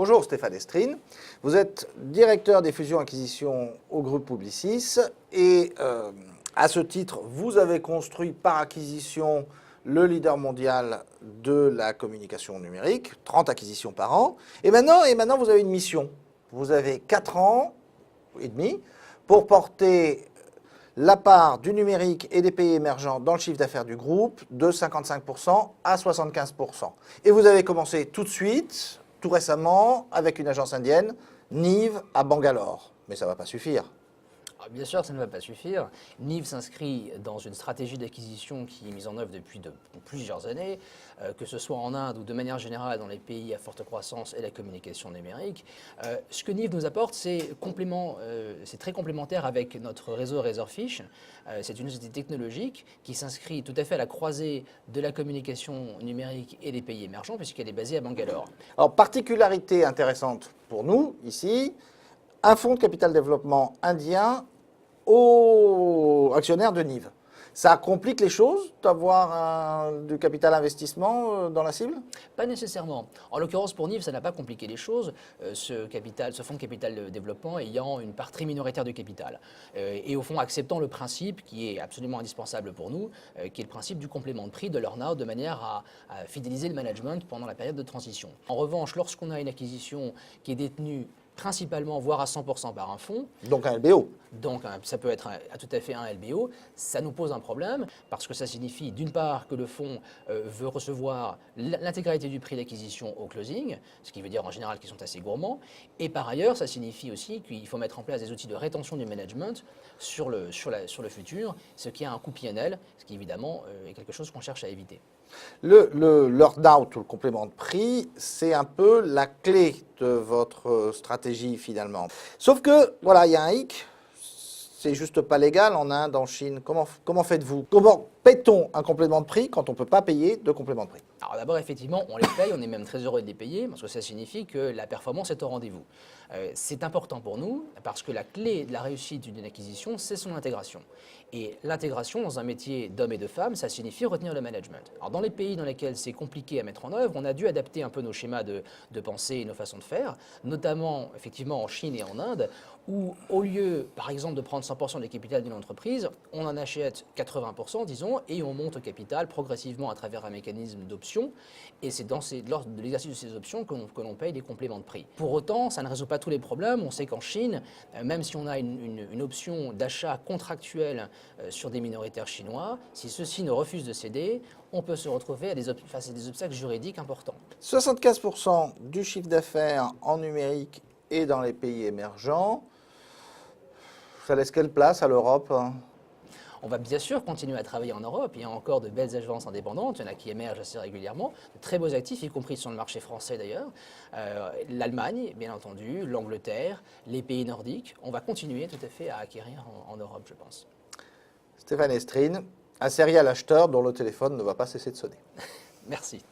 Bonjour Stéphane Estrine, vous êtes directeur des fusions-acquisitions au groupe Publicis et à ce titre, vous avez construit par acquisition le leader mondial de la communication numérique, 30 acquisitions par an. Et maintenant vous avez une mission. Vous avez 4 ans et demi pour porter la part du numérique et des pays émergents dans le chiffre d'affaires du groupe de 55% à 75%. Et vous avez commencé tout de suite, tout récemment, avec une agence indienne, Nive, à Bangalore. Mais ça ne va pas suffire. Alors, bien sûr, ça ne va pas suffire. Nive s'inscrit dans une stratégie d'acquisition qui est mise en œuvre depuis plusieurs années, que ce soit en Inde ou de manière générale dans les pays à forte croissance et la communication numérique. Ce que Nive nous apporte, c'est très complémentaire avec notre réseau Razorfish. C'est une société technologique qui s'inscrit tout à fait à la croisée de la communication numérique et des pays émergents, puisqu'elle est basée à Bangalore. Alors, particularité intéressante pour nous, ici, un fonds de capital développement indien aux actionnaires de Nive. Ça complique les choses d'avoir du capital investissement dans la cible? Pas nécessairement. En l'occurrence, pour Nive, ça n'a pas compliqué les choses, ce fonds de capital de développement ayant une part très minoritaire du capital. Et au fond, acceptant le principe qui est absolument indispensable pour nous, qui est le principe du complément de prix, de l'earn-out, de manière à fidéliser le management pendant la période de transition. En revanche, lorsqu'on a une acquisition qui est détenue principalement, voire à 100% par un fonds. Donc un LBO. Donc ça peut être tout à fait un LBO. Ça nous pose un problème parce que ça signifie d'une part que le fonds veut recevoir l'intégralité du prix d'acquisition au closing, ce qui veut dire en général qu'ils sont assez gourmands. Et par ailleurs, ça signifie aussi qu'il faut mettre en place des outils de rétention du management sur le futur, ce qui a un coût PNL, ce qui évidemment est quelque chose qu'on cherche à éviter. L'earn-out ou le complément de prix, c'est un peu la clé de votre stratégie finalement. Sauf que, voilà, il y a un hic, c'est juste pas légal en Inde, en Chine. Comment faites-vous? Comment paie-t-on un complément de prix quand on ne peut pas payer de complément de prix? Alors d'abord, effectivement, on les paye, on est même très heureux de les payer parce que ça signifie que la performance est au rendez-vous. C'est important pour nous parce que la clé de la réussite d'une acquisition, c'est son intégration. Et l'intégration dans un métier d'hommes et de femmes, ça signifie retenir le management. Alors dans les pays dans lesquels c'est compliqué à mettre en œuvre, on a dû adapter un peu nos schémas de pensée et nos façons de faire, notamment effectivement en Chine et en Inde, où au lieu, par exemple, de prendre 100% des capitales d'une entreprise, on en achète 80%, disons, et on monte au capital progressivement à travers un mécanisme d'options. Et c'est lors de l'exercice de ces options que l'on paye des compléments de prix. Pour autant, ça ne résout pas tous les problèmes. On sait qu'en Chine, même si on a une option d'achat contractuelle sur des minoritaires chinois, si ceux-ci ne refusent de céder, on peut se retrouver face à des obstacles juridiques importants. 75% du chiffre d'affaires en numérique et dans les pays émergents, ça laisse quelle place à l'Europe? On va bien sûr continuer à travailler en Europe. Il y a encore de belles agences indépendantes, il y en a qui émergent assez régulièrement, de très beaux actifs, y compris sur le marché français d'ailleurs. L'Allemagne, bien entendu, l'Angleterre, les pays nordiques. On va continuer tout à fait à acquérir en Europe, je pense. Stéphane Estrine, un serial acheteur dont le téléphone ne va pas cesser de sonner. Merci.